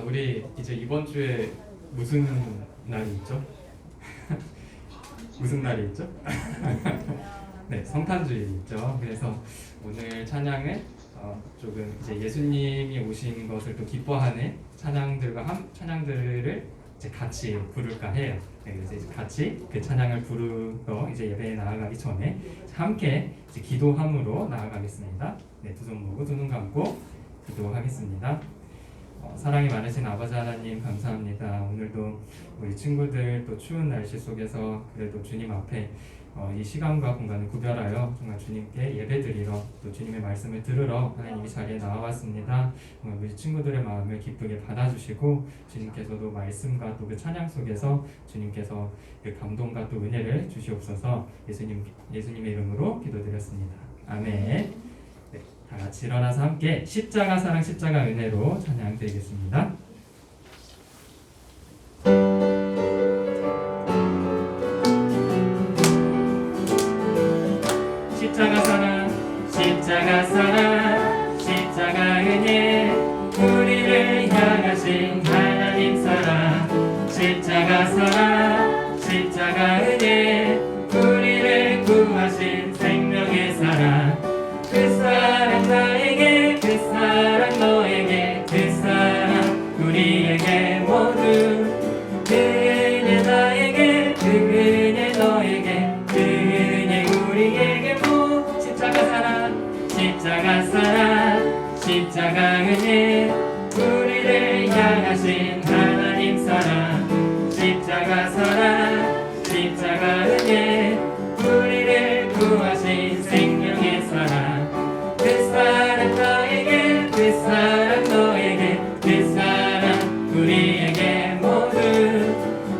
우리 이제 이번 주에 무슨 날이 있죠? 무슨 날이 있죠? 네, 성탄주일이 있죠. 그래서 오늘 찬양은 조금 이제 예수님이 오신 것을 또 기뻐하는 찬양들을 이제 같이 부를까 해요. 네, 그래서 이제 같이 그 찬양을 부르고 이제 예배에 나아가기 전에 함께 이제 기도함으로 나아가겠습니다. 네, 두 손 모으고 두 눈 감고 기도하겠습니다. 사랑이 많으신 아버지 하나님 감사합니다. 오늘도 우리 친구들 또 추운 날씨 속에서 그래도 주님 앞에 이 시간과 공간을 구별하여 정말 주님께 예배드리러 또 주님의 말씀을 들으러 하나님이 자리에 나와왔습니다. 우리 친구들의 마음을 기쁘게 받아주시고 주님께서도 말씀과 또 그 찬양 속에서 주님께서 그 감동과 또 은혜를 주시옵소서. 예수님의 이름으로 기도드렸습니다. 아멘. 다 같이 일어나서 함께 십자가 사랑 십자가 은혜로 찬양 드리겠습니다. 십자가 사랑 십자가 사랑 십자가 은혜 우리를 향하신 하나님 사랑 십자가 사랑 십자가 은혜 우리를 구하신 생명의 사랑 그 사랑 나에게 그 사랑 너에게 그 사랑 우리에게 모두 그 은혜 나에게 그 은혜 너에게 그 은혜 우리에게 모두 십자가 사랑 십자가 사랑 십자가 은혜 우리를 향하신 하나님 사랑 십자가 사랑 십자가 은혜 우리를 구하신 생명의 사랑 그 사랑 나에게 그 사랑 너에게 그 사랑 우리에게 모두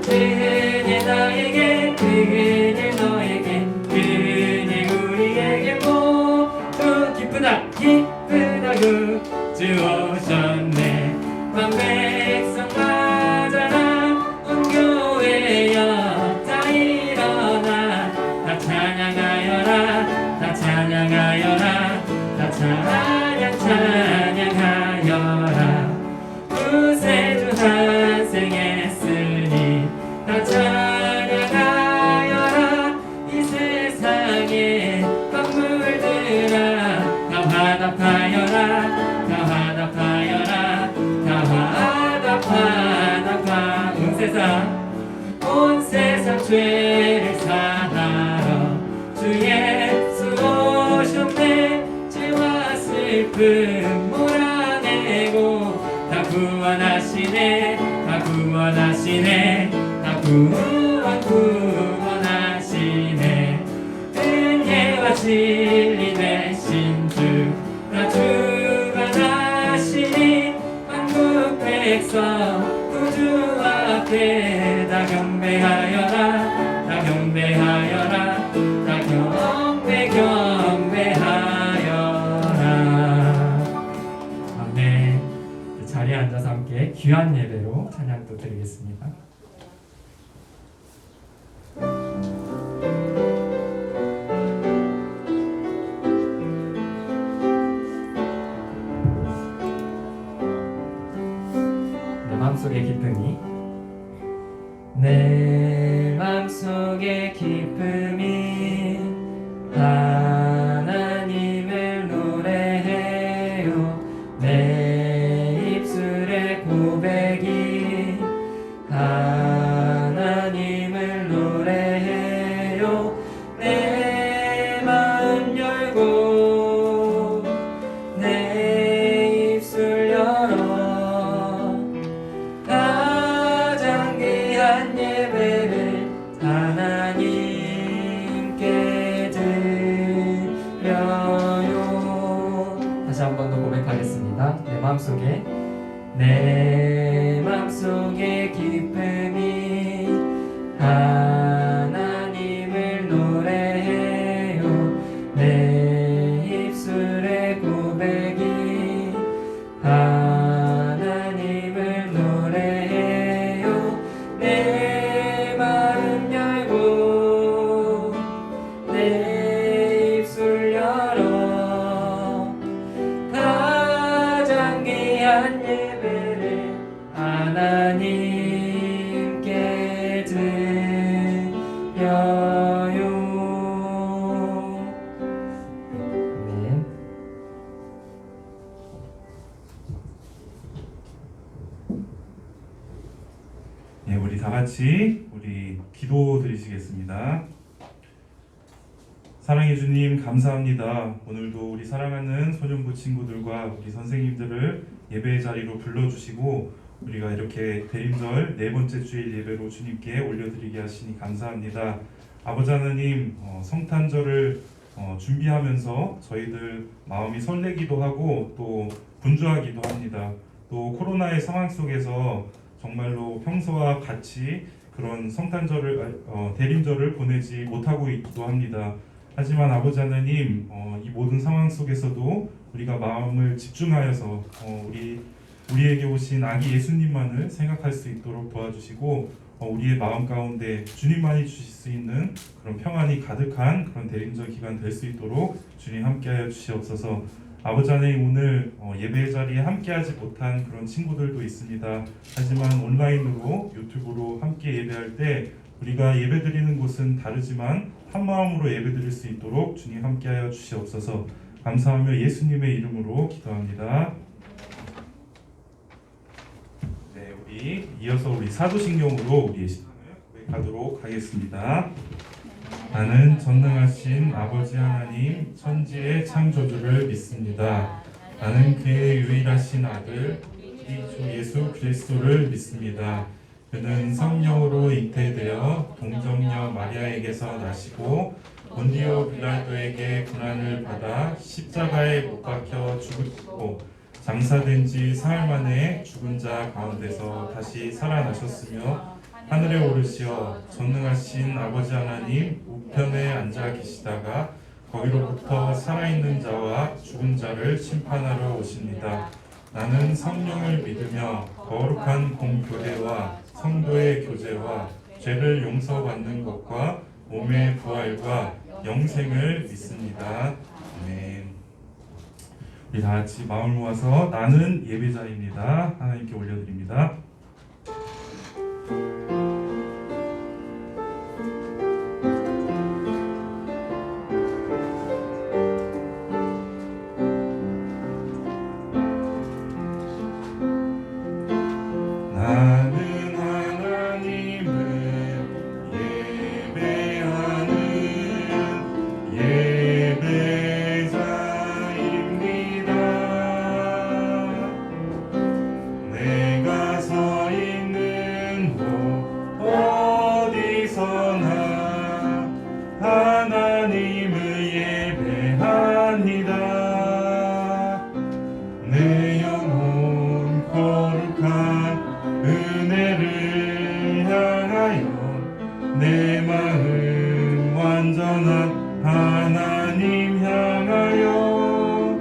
그 은혜 나에게 그 은혜 너에게 그 은혜 우리에게 모두 기쁘다 주 오셨네 만 백성 맞아라 온 교회여 다 일어나 다 찬양하여라 다 찬양하여라 다 찬양하여라 구세주 탄생했으니 다 찬양하여라 이 세상의 만물들아 다 화답하여라 다 화답하여라 다 화답하여라 온 세상 죄를 사하러 주 예수 오셨네 죄와 슬픔 몰아내고 다 구원하시네 다 구원하시네 다 구원하시네 은혜와 진리 되신 주 나 주가 나시니 한국 백성 구주 앞에 다 경배하여라 다 경배하여라 다 경배하여라. 아멘. 자리에 앉아서 함께 귀한 예배로 찬양도 드리겠습니다. 마음속의 기쁨이 내 마음속의 기쁨이 하나님을 노래해요 내 입술의 고백이 하나님을 노래해요 내 마음 열고 내 입술 열어 예배를 하나님께 드려요. 다시 한 번 더 고백하겠습니다. 내 맘속의 기쁨이 하나님을 노래해요 내 입술의 고백이 하나님을 노래해요 내 마음 열고 내 입술 열어 가장 귀한 예배를 하나님께 드려요. 아멘. 네, 우리 다 같이 우리 기도 드리시겠습니다. 사랑해 주님 감사합니다. 오늘도 우리 사랑하는 소년부 친구들과 우리 선생님들을 예배의 자리로 불러주시고 우리가 이렇게 대림절 네 번째 주일 예배로 주님께 올려드리게 하시니 감사합니다. 아버지 하나님, 성탄절을 준비하면서 저희들 마음이 설레기도 하고 또 분주하기도 합니다. 또 코로나의 상황 속에서 정말로 평소와 같이 그런 성탄절을 대림절을 보내지 못하고 있기도 합니다. 하지만 아버지 하나님, 이 모든 상황 속에서도 우리가 마음을 집중하여서 우리에게 오신 아기 예수님만을 생각할 수 있도록 도와주시고 우리의 마음 가운데 주님만이 주실 수 있는 그런 평안이 가득한 그런 대림절 기간 될 수 있도록 주님 함께하여 주시옵소서. 아버지 하나님, 오늘 예배 자리에 함께하지 못한 그런 친구들도 있습니다. 하지만 온라인으로 유튜브로 함께 예배할 때 우리가 예배드리는 곳은 다르지만 한 마음으로 예배드릴 수 있도록 주님 함께하여 주시옵소서. 감사하며 예수님의 이름으로 기도합니다. 네, 우리 이어서 우리 사도신경으로 우리의 신앙을 고백하도록 하겠습니다. 나는 전능하신 아버지 하나님 천지의 창조주를 믿습니다. 나는 그의 유일하신 아들 우리 주 예수 그리스도를 믿습니다. 그는 성령으로 잉태되어 동정녀 마리아에게서 나시고 본디오 빌라도에게 고난을 받아 십자가에 못 박혀 죽으시고 장사된 지 사흘 만에 죽은 자 가운데서 다시 살아나셨으며 하늘에 오르시어 전능하신 아버지 하나님 우편에 앉아 계시다가 거기로부터 살아있는 자와 죽은 자를 심판하러 오십니다. 나는 성령을 믿으며 거룩한 공교회와 성도의 교제와 죄를 용서받는 것과 몸의 부활과 영생을 믿습니다. 아멘. 우리 다 같이 마음을 모아서 나는 예배자입니다. 하나님께 올려드립니다. 나는 하나님을 예배하는 예배자입니다. 내가 서 있는 곳 어디서나 하나님을 예배합니다. 내 영혼 거룩한 은혜를 향하여 내 마음 완전한 하나님 향하여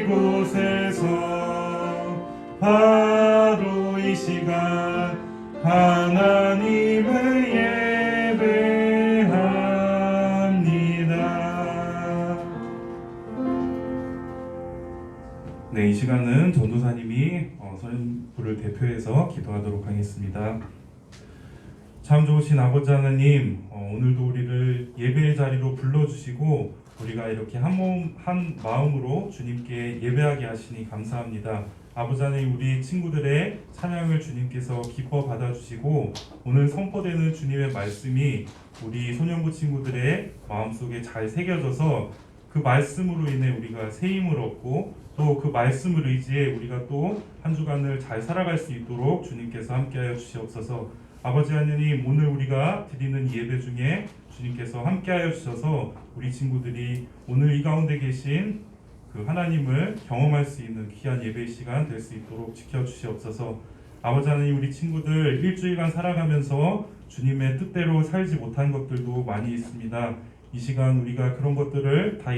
이곳에서 바로 이 시간 하나님을 예배합니다. 네, 이 시간은 전도사님이 선임부를 대표해서 기도하도록 하겠습니다. 참 좋으신 아버지 하나님, 오늘도 우리를 예배의 자리로 불러주시고 우리가 이렇게 한 마음으로 주님께 예배하게 하시니 감사합니다. 아버지 하나님, 우리 친구들의 찬양을 주님께서 기뻐 받아주시고 오늘 선포되는 주님의 말씀이 우리 소년부 친구들의 마음속에 잘 새겨져서 그 말씀으로 인해 우리가 새 힘을 얻고 또 그 말씀을 의지해 우리가 또 한 주간을 잘 살아갈 수 있도록 주님께서 함께하여 주시옵소서. 아버지 하나님, 오늘 우리가 드리는 예배 중에 주님께서 함께하여 주셔서 우리 친구들이 오늘 이 가운데 계신 그 하나님을 경험할 수 있는 귀한 예배 시간 될 수 있도록 지켜주시옵소서. 아버지 하나님, 우리 친구들 일주일간 살아가면서 주님의 뜻대로 살지 못한 것들도 많이 있습니다. 이 시간 우리가 그런 것들을 다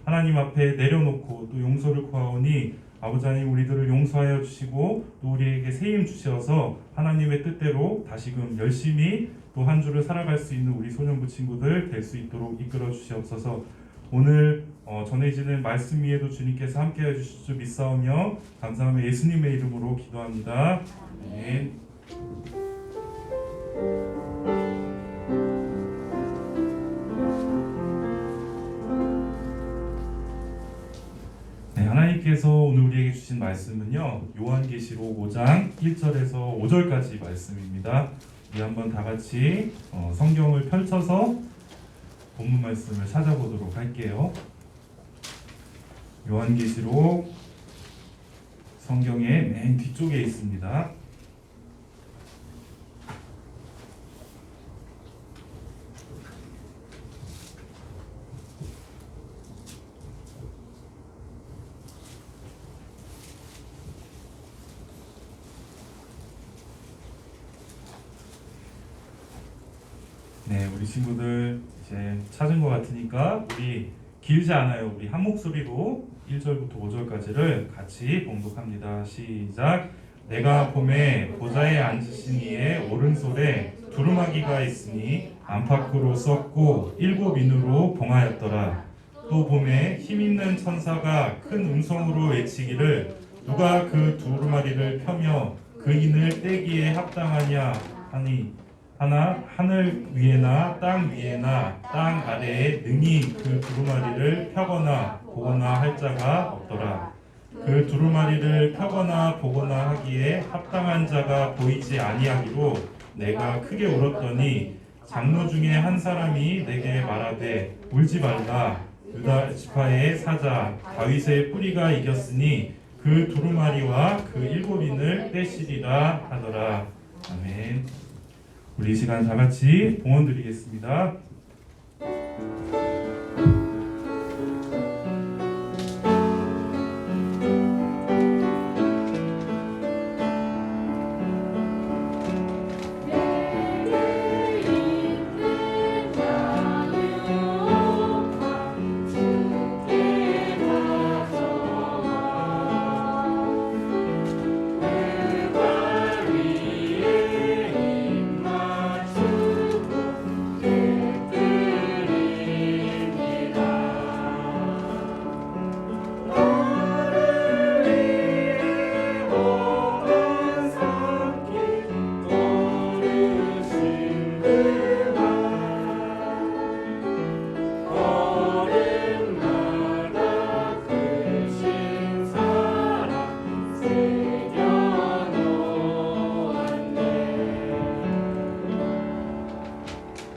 하나님 앞에 내려놓고 또 용서를 구하오니 아버지 하나님, 우리들을 용서하여 주시고 또 우리에게 새 힘 주셔서 하나님의 뜻대로 다시금 열심히 또 한 주를 살아갈 수 있는 우리 소년부 친구들 될 수 있도록 이끌어 주시옵소서. 오늘 전해지는 말씀 위에도 주님께서 함께해 주실 줄 믿사오며 감사하며 예수님의 이름으로 기도합니다. 아멘. 네, 하나님께서 오늘 우리에게 주신 말씀은요, 요한계시록 5장 1절에서 5절까지 말씀입니다. 우리 한번 다 같이 성경을 펼쳐서 본문 말씀을 찾아보도록 할게요. 요한계시록 성경의 맨 뒤쪽에 있습니다. 네, 우리 친구들 이제 찾은 것 같으니까 우리 길지 않아요. 우리 한 목소리로 1절부터 5절까지를 같이 봉독합니다. 시작. 내가 봄에 보좌에 앉으신 이의 오른손에 두루마기가 있으니 안팎으로 썼고 7인으로 봉하였더라. 또 봄에 힘있는 천사가 큰 음성으로 외치기를 누가 그 두루마기를 펴며 그 인을 떼기에 합당하냐 하니 하나 하늘 위에나 땅 위에나 땅 아래에 능히 그 두루마리를 펴거나 보거나 할 자가 없더라. 그 두루마리를 펴거나 보거나 하기에 합당한 자가 보이지 아니하기로 내가 크게 울었더니 장로 중에 한 사람이 내게 말하되 울지 말라. 유다 지파의 사자 다윗의 뿌리가 이겼으니 그 두루마리와 그 7인을 떼시리라 하더라. 아멘. 우리 이 시간 다 같이 봉헌 드리겠습니다.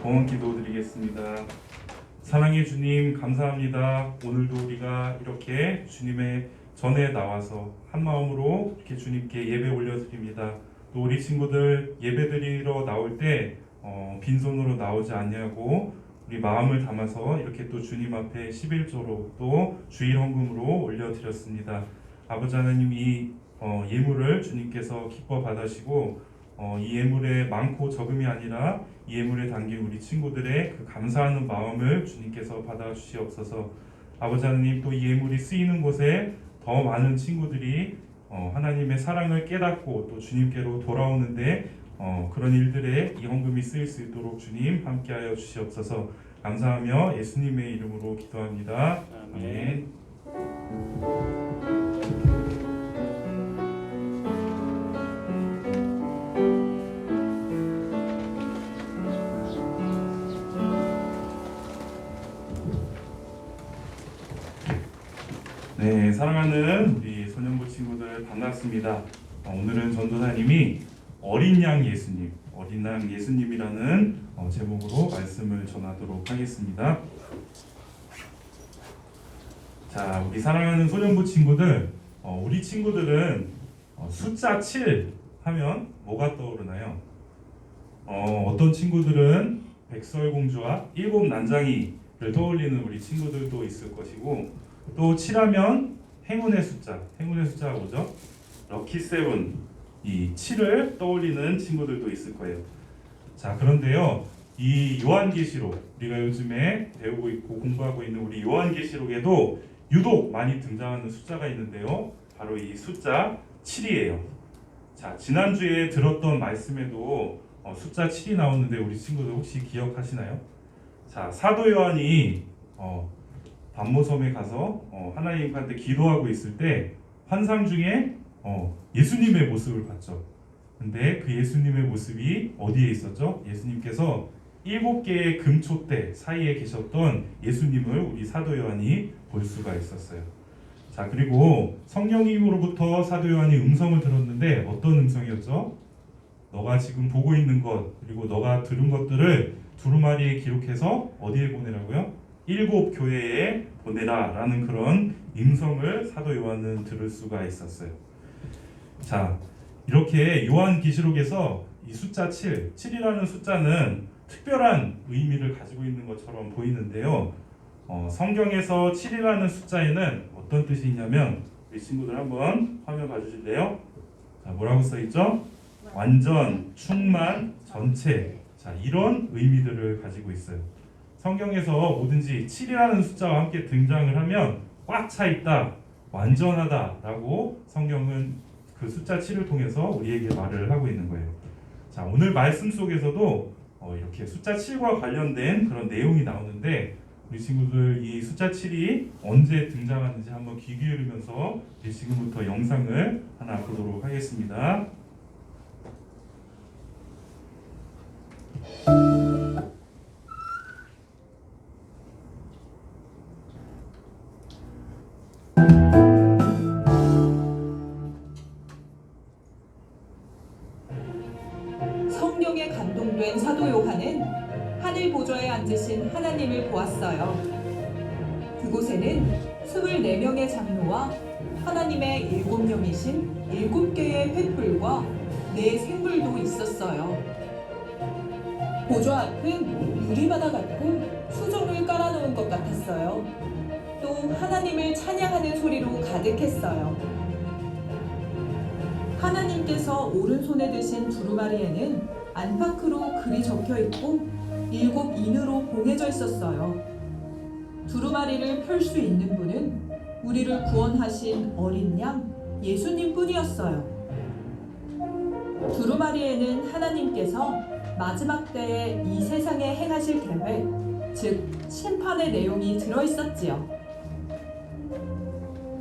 봉헌 기도 드리겠습니다. 사랑의 주님 감사합니다. 오늘도 우리가 이렇게 주님의 전에 나와서 한 마음으로 이렇게 주님께 예배 올려드립니다. 또 우리 친구들 예배 드리러 나올 때 빈손으로 나오지 않냐고 우리 마음을 담아서 이렇게 또 주님 앞에 11조로 또 주일 헌금으로 올려드렸습니다. 아버지 하나님 이 예물을 주님께서 기뻐 받으시고 이 예물에 많고 적음이 아니라 이 예물에 담긴 우리 친구들의 그 감사하는 마음을 주님께서 받아주시옵소서. 아버지 하나님 또 이 예물이 쓰이는 곳에 더 많은 친구들이 하나님의 사랑을 깨닫고 또 주님께로 돌아오는데 그런 일들에 이 헌금이 쓰일 수 있도록 주님 함께하여 주시옵소서. 감사하며 예수님의 이름으로 기도합니다. 아멘. 네, 사랑하는 우리 소년부 친구들 반갑습니다. 오늘은 전도사님이 어린 양 예수님, 어린 양 예수님이라는 제목으로 말씀을 전하도록 하겠습니다. 자, 우리 사랑하는 소년부 친구들, 우리 친구들은 숫자 7 하면 뭐가 떠오르나요? 어떤 친구들은 백설공주와 7난장이를 떠올리는 우리 친구들도 있을 것이고 또 7하면 행운의 숫자가 뭐죠? 럭키 세븐, 이 7을 떠올리는 친구들도 있을 거예요. 자, 그런데요, 이 요한계시록 우리가 요즘에 배우고 있고 공부하고 있는 우리 요한계시록에도 유독 많이 등장하는 숫자가 있는데요, 바로 이 숫자 7이에요. 자, 지난주에 들었던 말씀에도 숫자 7이 나오는데 우리 친구들 혹시 기억하시나요? 자, 사도 요한이 반모섬에 가서 하나님한테 기도하고 있을 때 환상 중에 예수님의 모습을 봤죠. 근데 그 예수님의 모습이 어디에 있었죠? 예수님께서 7개의 금초대 사이에 계셨던 예수님을 우리 사도 요한이 볼 수가 있었어요. 자, 그리고 성령님으로부터 사도 요한이 음성을 들었는데 어떤 음성이었죠? 너가 지금 보고 있는 것 그리고 너가 들은 것들을 두루마리에 기록해서 어디에 보내라고요? 7 교회에 보내라 라는 그런 음성을 사도 요한은 들을 수가 있었어요. 자, 이렇게 요한계시록에서 이 숫자 7이라는 숫자는 특별한 의미를 가지고 있는 것처럼 보이는데요. 성경에서 7이라는 숫자에는 어떤 뜻이 있냐면 우리 친구들 한번 화면 봐주실래요? 자, 뭐라고 써있죠? 완전, 충만, 전체. 자, 이런 의미들을 가지고 있어요. 성경에서 뭐든지 7이라는 숫자와 함께 등장을 하면 꽉 차 있다, 완전하다 라고 성경은 그 숫자 7을 통해서 우리에게 말을 하고 있는 거예요. 자, 오늘 말씀 속에서도 이렇게 숫자 7과 관련된 그런 내용이 나오는데 우리 친구들 이 숫자 7이 언제 등장하는지 한번 귀 기울이면서 지금부터 영상을 하나 보도록 하겠습니다. 성령에 감동된 사도 요한은 하늘 보좌에 앉으신 하나님을 보았어요. 그곳에는 24명의 장로와 하나님의 7명이신 7개의 횃불과 4 생물도 있었어요. 보좌 앞은 유리바다 같고 수정을 깔아놓은 것 같았어요. 또 하나님을 찬양하는 소리로 가득했어요. 하나님께서 오른손에 드신 두루마리에는 안팎으로 글이 적혀있고 7 인으로 봉해져 있었어요. 두루마리를 펼 수 있는 분은 우리를 구원하신 어린 양 예수님 뿐이었어요. 두루마리에는 하나님께서 마지막 때에 이 세상에 행하실 계획, 즉 심판의 내용이 들어있었지요.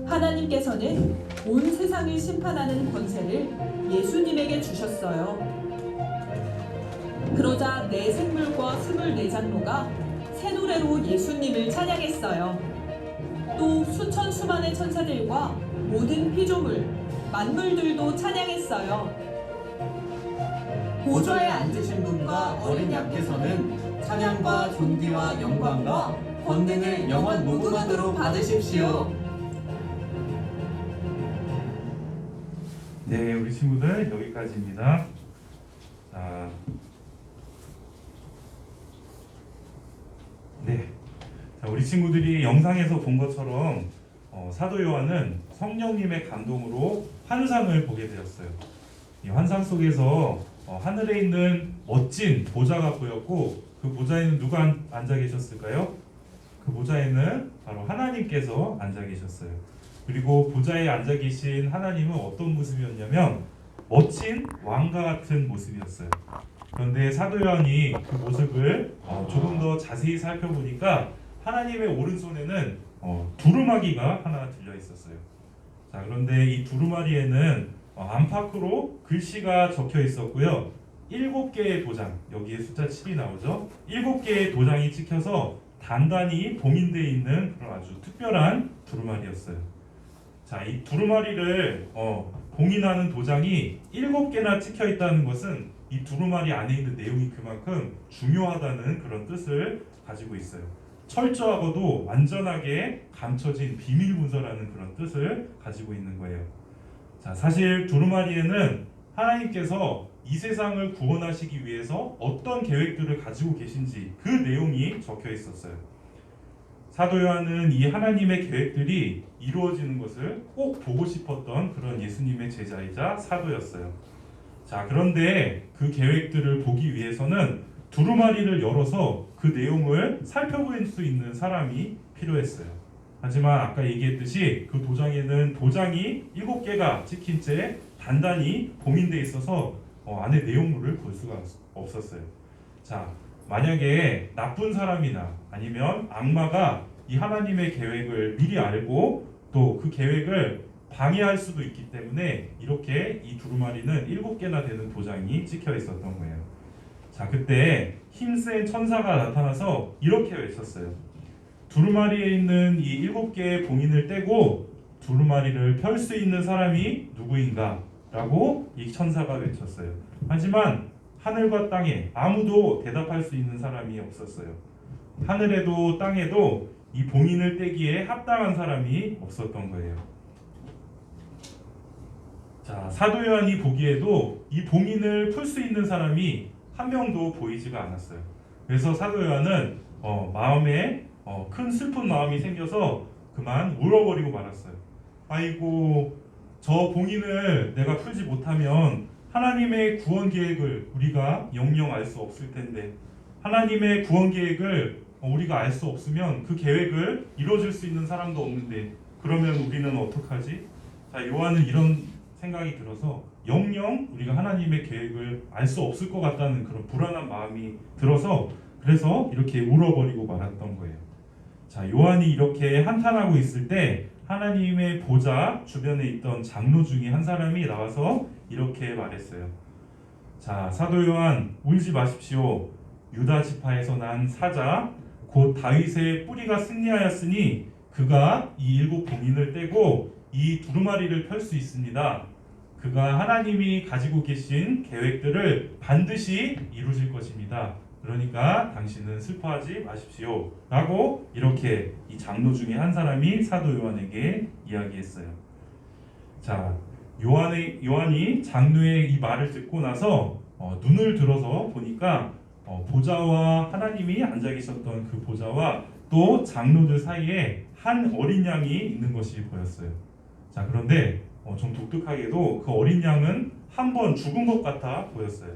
하나님께서는 온 세상을 심판하는 권세를 예수님에게 주셨어요. 그러자 4 생물과 24 장로가 새 노래로 예수님을 찬양했어요. 또 수천 수만의 천사들과 모든 피조물, 만물들도 찬양했어요. 보좌에 앉으신 분과 어린 양께서는 찬양과 존귀와 영광과 권능을 영원 무궁하도록 받으십시오. 네, 우리 친구들 여기까지입니다. 자, 네, 자, 우리 친구들이 영상에서 본 것처럼 사도 요한은 성령님의 감동으로 환상을 보게 되었어요. 이 환상 속에서 하늘에 있는 멋진 보좌가 보였고 그 보좌에는 누가 앉아 계셨을까요? 그 보좌에는 바로 하나님께서 앉아 계셨어요. 그리고 보좌에 앉아 계신 하나님은 어떤 모습이었냐면 멋진 왕과 같은 모습이었어요. 그런데 사도 요한이 그 모습을 조금 더 자세히 살펴보니까 하나님의 오른손에는 두루마기가 하나 들려 있었어요. 자, 그런데 이 두루마리에는 안팎으로 글씨가 적혀 있었고요. 7개의 도장, 여기에 숫자 7이 나오죠. 7개의 도장이 찍혀서 단단히 봉인되어 있는 그런 아주 특별한 두루마리였어요. 자, 이 두루마리를 봉인하는 도장이 7개나 찍혀 있다는 것은 이 두루마리 안에 있는 내용이 그만큼 중요하다는 그런 뜻을 가지고 있어요. 철저하고도 완전하게 감춰진 비밀 문서라는 그런 뜻을 가지고 있는 거예요. 자, 사실 두루마리에는 하나님께서 이 세상을 구원하시기 위해서 어떤 계획들을 가지고 계신지 그 내용이 적혀 있었어요. 사도 요한은 이 하나님의 계획들이 이루어지는 것을 꼭 보고 싶었던 그런 예수님의 제자이자 사도였어요. 자, 그런데 그 계획들을 보기 위해서는 두루마리를 열어서 그 내용을 살펴볼 수 있는 사람이 필요했어요. 하지만 아까 얘기했듯이 그 도장에는 도장이 7개가 찍힌 채 단단히 봉인되어 있어서 안에 내용물을 볼 수가 없었어요. 자, 만약에 나쁜 사람이나 아니면 악마가 이 하나님의 계획을 미리 알고 또 그 계획을 방해할 수도 있기 때문에 이렇게 이 두루마리는 7개나 되는 도장이 찍혀 있었던 거예요. 자, 그때 힘센 천사가 나타나서 이렇게 외쳤어요. 두루마리에 있는 이 7개의 봉인을 떼고 두루마리를 펼 수 있는 사람이 누구인가? 라고 이 천사가 외쳤어요. 하지만 하늘과 땅에 아무도 대답할 수 있는 사람이 없었어요. 하늘에도 땅에도 이 봉인을 떼기에 합당한 사람이 없었던 거예요. 자, 사도 요한이 보기에도 이 봉인을 풀 수 있는 사람이 한 명도 보이지가 않았어요. 그래서 사도 요한은 마음에 큰 슬픈 마음이 생겨서 그만 울어버리고 말았어요. 아이고, 저 봉인을 내가 풀지 못하면 하나님의 구원 계획을 우리가 영영 알 수 없을 텐데, 하나님의 구원 계획을 우리가 알 수 없으면 그 계획을 이루어질 수 있는 사람도 없는데 그러면 우리는 어떡하지? 자, 요한은 이런 생각이 들어서 영영 우리가 하나님의 계획을 알 수 없을 것 같다는 그런 불안한 마음이 들어서 그래서 이렇게 울어버리고 말았던 거예요. 자, 요한이 이렇게 한탄하고 있을 때 하나님의 보좌 주변에 있던 장로 중에 한 사람이 나와서 이렇게 말했어요. 자, 사도 요한, 울지 마십시오. 유다 지파에서 난 사자 곧 다윗의 뿌리가 승리하였으니 그가 이 7 봉인을 떼고 이 두루마리를 펼 수 있습니다. 그가 하나님이 가지고 계신 계획들을 반드시 이루실 것입니다. 그러니까 당신은 슬퍼하지 마십시오. 라고 이렇게 이 장로 중에 한 사람이 사도 요한에게 이야기했어요. 자, 요한이 장로의 이 말을 듣고 나서 눈을 들어서 보니까 보좌와 하나님이 앉아 계셨던 그 보좌와 또 장로들 사이에 한 어린 양이 있는 것이 보였어요. 자, 그런데 좀 독특하게도 그 어린 양은 한 번 죽은 것 같아 보였어요.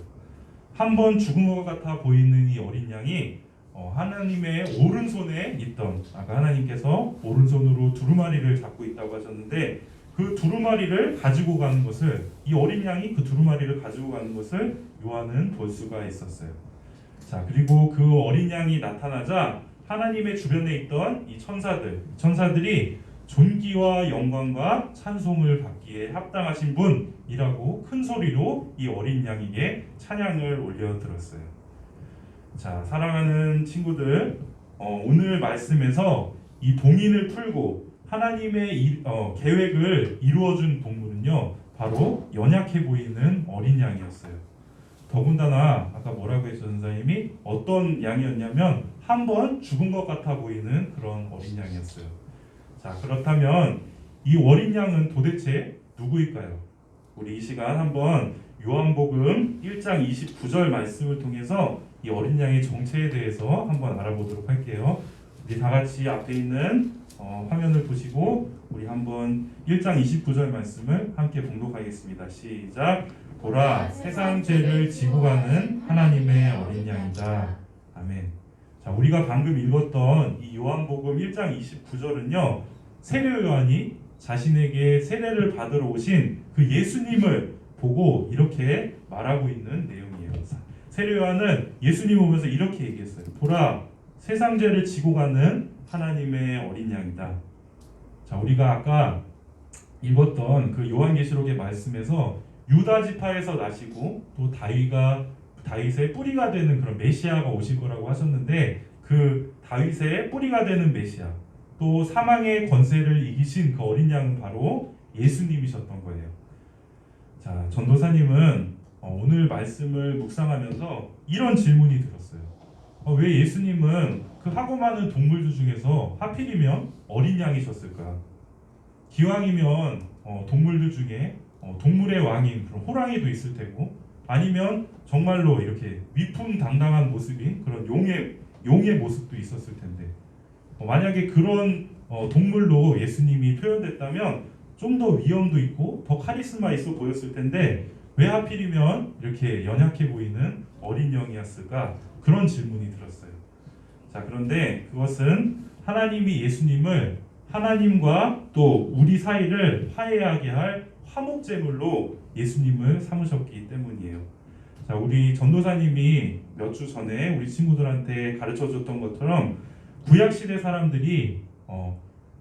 한 번 죽은 것 같아 보이는 이 어린 양이 하나님의 오른손에 있던, 아까 하나님께서 오른손으로 두루마리를 잡고 있다고 하셨는데 그 두루마리를 가지고 가는 것을, 이 어린 양이 그 두루마리를 가지고 가는 것을 요한은 볼 수가 있었어요. 자, 그리고 그 어린 양이 나타나자 하나님의 주변에 있던 이 천사들이 존귀와 영광과 찬송을 받기에 합당하신 분이라고 큰 소리로 이 어린 양에게 찬양을 올려들었어요. 자, 사랑하는 친구들, 오늘 말씀에서 이 봉인을 풀고 하나님의 계획을 이루어준 동물은요, 바로 연약해 보이는 어린 양이었어요. 더군다나 아까 뭐라고 했죠, 선생님이? 어떤 양이었냐면 한 번 죽은 것 같아 보이는 그런 어린 양이었어요. 자, 그렇다면 이 어린 양은 도대체 누구일까요? 우리 이 시간 한번 요한복음 1장 29절 말씀을 통해서 이 어린 양의 정체에 대해서 한번 알아보도록 할게요. 우리 다 같이 앞에 있는 화면을 보시고 우리 한번 1장 29절 말씀을 함께 봉독하겠습니다. 시작. 보라, 세상 죄를 지고 가는 하나님의 어린 양이다. 아멘. 자, 우리가 방금 읽었던 이 요한복음 1장 29절은요, 세례 요한이 자신에게 세례를 받으러 오신 그 예수님을 보고 이렇게 말하고 있는 내용이에요. 세례 요한은 예수님 보면서 이렇게 얘기했어요. 보라, 세상 죄를 지고 가는 하나님의 어린 양이다. 자, 우리가 아까 읽었던 그 요한계시록의 말씀에서 유다 지파에서 나시고 또 다윗의 뿌리가 되는 그런 메시아가 오실 거라고 하셨는데, 그 다윗의 뿌리가 되는 메시아, 또 사망의 권세를 이기신 그 어린 양은 바로 예수님이셨던 거예요. 자, 전도사님은 오늘 말씀을 묵상하면서 이런 질문이 들었어요. 왜 예수님은 그 하고 많은 동물들 중에서 하필이면 어린 양이셨을까? 기왕이면 동물들 중에 동물의 왕인 그런 호랑이도 있을 테고, 아니면 정말로 이렇게 위풍당당한 모습인 그런 용의 모습도 있었을 텐데, 만약에 그런 동물로 예수님이 표현됐다면 좀 더 위엄도 있고 더 카리스마 있어 보였을 텐데 왜 하필이면 이렇게 연약해 보이는 어린 양이었을까? 그런 질문이 들었어요. 자, 그런데 그것은 하나님이 예수님을 하나님과 또 우리 사이를 화해하게 할 화목제물로 예수님을 삼으셨기 때문이에요. 자, 우리 전도사님이 몇 주 전에 우리 친구들한테 가르쳐줬던 것처럼 구약 시대 사람들이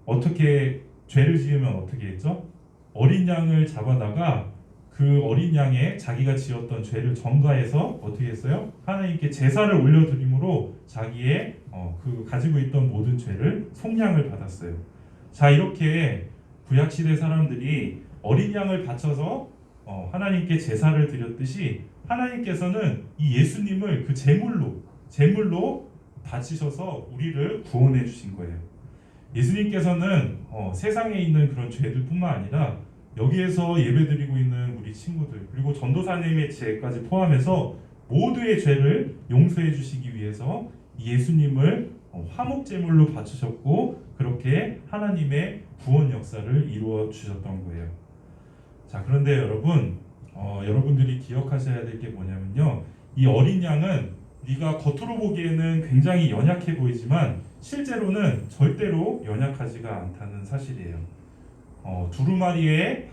어떻게 죄를 지으면 어떻게 했죠? 어린 양을 잡아다가 그 어린 양에 자기가 지었던 죄를 전가해서 어떻게 했어요? 하나님께 제사를 올려드림으로 자기의 그 가지고 있던 모든 죄를 속량을 받았어요. 자, 이렇게 구약 시대 사람들이 어린 양을 바쳐서 하나님께 제사를 드렸듯이 하나님께서는 이 예수님을 그 제물로 바치셔서 우리를 구원해 주신 거예요. 예수님께서는 세상에 있는 그런 죄들뿐만 아니라 여기에서 예배드리고 있는 우리 친구들 그리고 전도사님의 죄까지 포함해서 모두의 죄를 용서해 주시기 위해서 이 예수님을 화목제물로 바치셨고 그렇게 하나님의 구원 역사를 이루어 주셨던 거예요. 자, 그런데 여러분, 여러분들이 기억하셔야 될 게 뭐냐면요, 이 어린 양은 우리가 겉으로 보기에는 굉장히 연약해 보이지만 실제로는 절대로 연약하지가 않다는 사실이에요. 두루마리에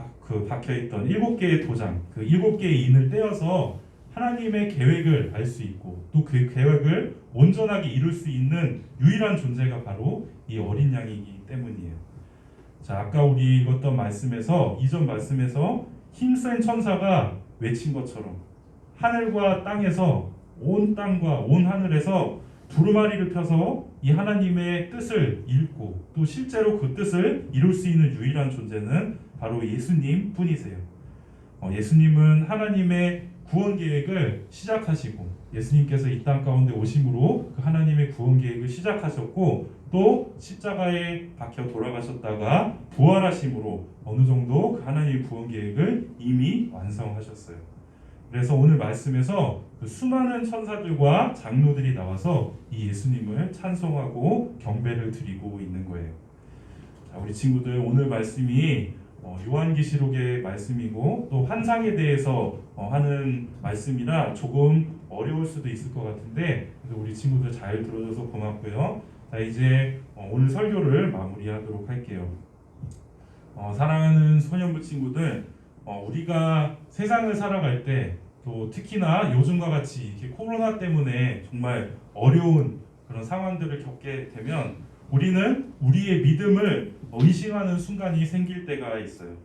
박혀있던 7개의 도장, 그 7개의 인을 떼어서 하나님의 계획을 알 수 있고 또 그 계획을 온전하게 이룰 수 있는 유일한 존재가 바로 이 어린 양이기 때문이에요. 자, 아까 우리 읽었던 말씀에서 이전 말씀에서 힘센 천사가 외친 것처럼 하늘과 땅에서 온 땅과 온 하늘에서 두루마리를 펴서 이 하나님의 뜻을 읽고 또 실제로 그 뜻을 이룰 수 있는 유일한 존재는 바로 예수님 뿐이세요. 예수님은 하나님의 구원 계획을 시작하시고 예수님께서 이 땅 가운데 오심으로 그 하나님의 구원 계획을 시작하셨고 또 십자가에 박혀 돌아가셨다가 부활하심으로 어느 정도 그 하나님의 구원 계획을 이미 완성하셨어요. 그래서 오늘 말씀에서 그 수많은 천사들과 장로들이 나와서 이 예수님을 찬송하고 경배를 드리고 있는 거예요. 자, 우리 친구들, 오늘 말씀이 요한계시록의 말씀이고 또 환상에 대해서 하는 말씀이라 조금 어려울 수도 있을 것 같은데 그래서 우리 친구들 잘 들어줘서 고맙고요. 자, 이제 오늘 설교를 마무리하도록 할게요. 사랑하는 소년부 친구들, 우리가 세상을 살아갈 때 또 특히나 요즘과 같이 이렇게 코로나 때문에 정말 어려운 그런 상황들을 겪게 되면 우리는 우리의 믿음을 의심하는 순간이 생길 때가 있어요.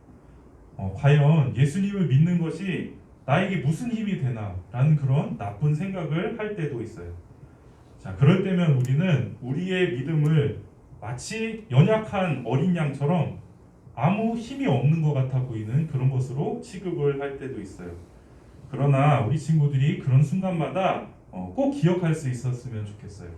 과연 예수님을 믿는 것이 나에게 무슨 힘이 되나 라는 그런 나쁜 생각을 할 때도 있어요. 자, 그럴 때면 우리는 우리의 믿음을 마치 연약한 어린 양처럼 아무 힘이 없는 것 같아 보이는 그런 것으로 취급을 할 때도 있어요. 그러나 우리 친구들이 그런 순간마다 꼭 기억할 수 있었으면 좋겠어요.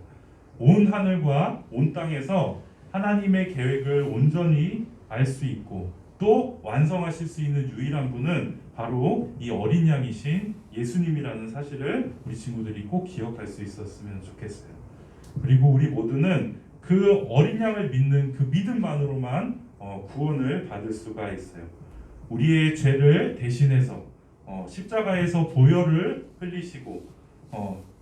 온 하늘과 온 땅에서 하나님의 계획을 온전히 알 수 있고 또 완성하실 수 있는 유일한 분은 바로 이 어린 양이신 예수님이라는 사실을 우리 친구들이 꼭 기억할 수 있었으면 좋겠어요. 그리고 우리 모두는 그 어린 양을 믿는 그 믿음만으로만 구원을 받을 수가 있어요. 우리의 죄를 대신해서 십자가에서 보혈을 흘리시고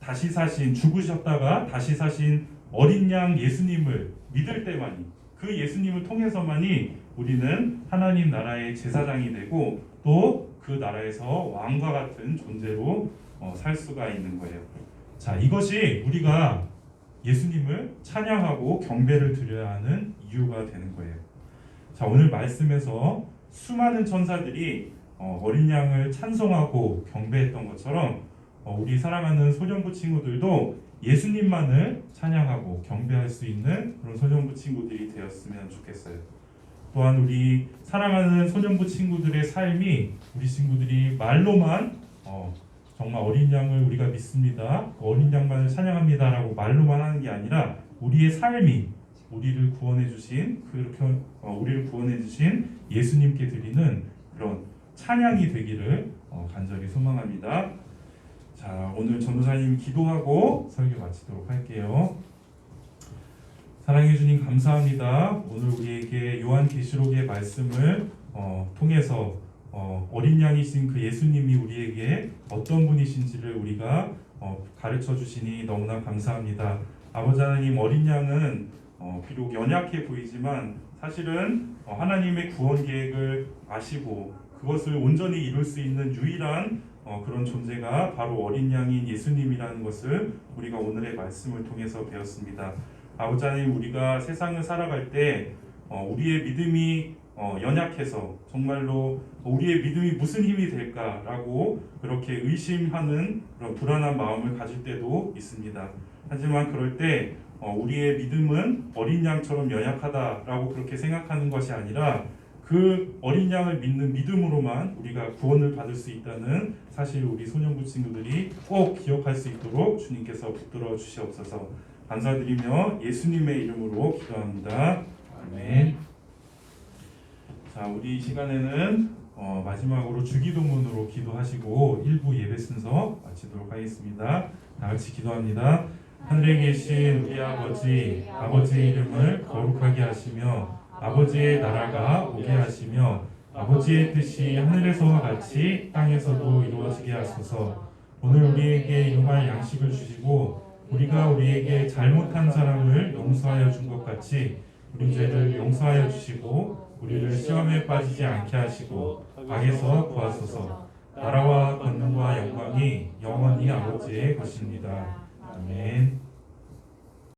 다시 사신, 죽으셨다가 다시 사신 어린 양 예수님을 믿을 때만이, 그 예수님을 통해서만이 우리는 하나님 나라의 제사장이 되고 또 그 나라에서 왕과 같은 존재로 살 수가 있는 거예요. 자, 이것이 우리가 예수님을 찬양하고 경배를 드려야 하는 이유가 되는 거예요. 자, 오늘 말씀에서 수많은 천사들이 어린 양을 찬송하고 경배했던 것처럼 우리 사랑하는 소년부 친구들도 예수님만을 찬양하고 경배할 수 있는 그런 소년부 친구들이 되었으면 좋겠어요. 또한 우리 사랑하는 소년부 친구들의 삶이 우리 친구들이 말로만 정말 어린 양을 우리가 믿습니다, 어린 양만을 찬양합니다라고 말로만 하는 게 아니라 우리의 삶이 우리를 구원해 주신 예수님께 드리는 그런 찬양이 되기를 간절히 소망합니다. 자, 오늘 전도사님 기도하고 설교 마치도록 할게요. 사랑해 주님 감사합니다. 오늘 우리에게 요한계시록의 말씀을 통해서 어린 양이신 그 예수님이 우리에게 어떤 분이신지를 우리가 가르쳐 주시니 너무나 감사합니다. 아버지 하나님, 어린 양은 비록 연약해 보이지만 사실은 하나님의 구원 계획을 아시고 그것을 온전히 이룰 수 있는 유일한 그런 존재가 바로 어린 양인 예수님이라는 것을 우리가 오늘의 말씀을 통해서 배웠습니다. 아버지 하나님, 우리가 세상을 살아갈 때 우리의 믿음이 연약해서 정말로 우리의 믿음이 무슨 힘이 될까라고 그렇게 의심하는 그런 불안한 마음을 가질 때도 있습니다. 하지만 그럴 때 우리의 믿음은 어린 양처럼 연약하다라고 그렇게 생각하는 것이 아니라 그 어린 양을 믿는 믿음으로만 우리가 구원을 받을 수 있다는 사실 우리 소년부 친구들이 꼭 기억할 수 있도록 주님께서 붙들어 주시옵소서. 감사드리며 예수님의 이름으로 기도합니다. 아멘. 자, 우리 이 시간에는 마지막으로 주기도문으로 기도하시고 1부 예배 순서 마치도록 하겠습니다. 다 같이 기도합니다. 하늘에 계신 우리 아버지, 아버지의 이름을 거룩하게 하시며 아버지의 나라가 오게 하시며 아버지의 뜻이 하늘에서와 같이 땅에서도 이루어지게 하소서. 오늘 우리에게 일용할 양식을 주시고 우리가 우리에게 잘못한 사람을 용서하여 준 것 같이 우리 죄를 용서하여 주시고 우리를 시험에 빠지지 않게 하시고 악에서 구하소서. 나라와 권능과 영광이 영원히 아버지의 것입니다. 아멘.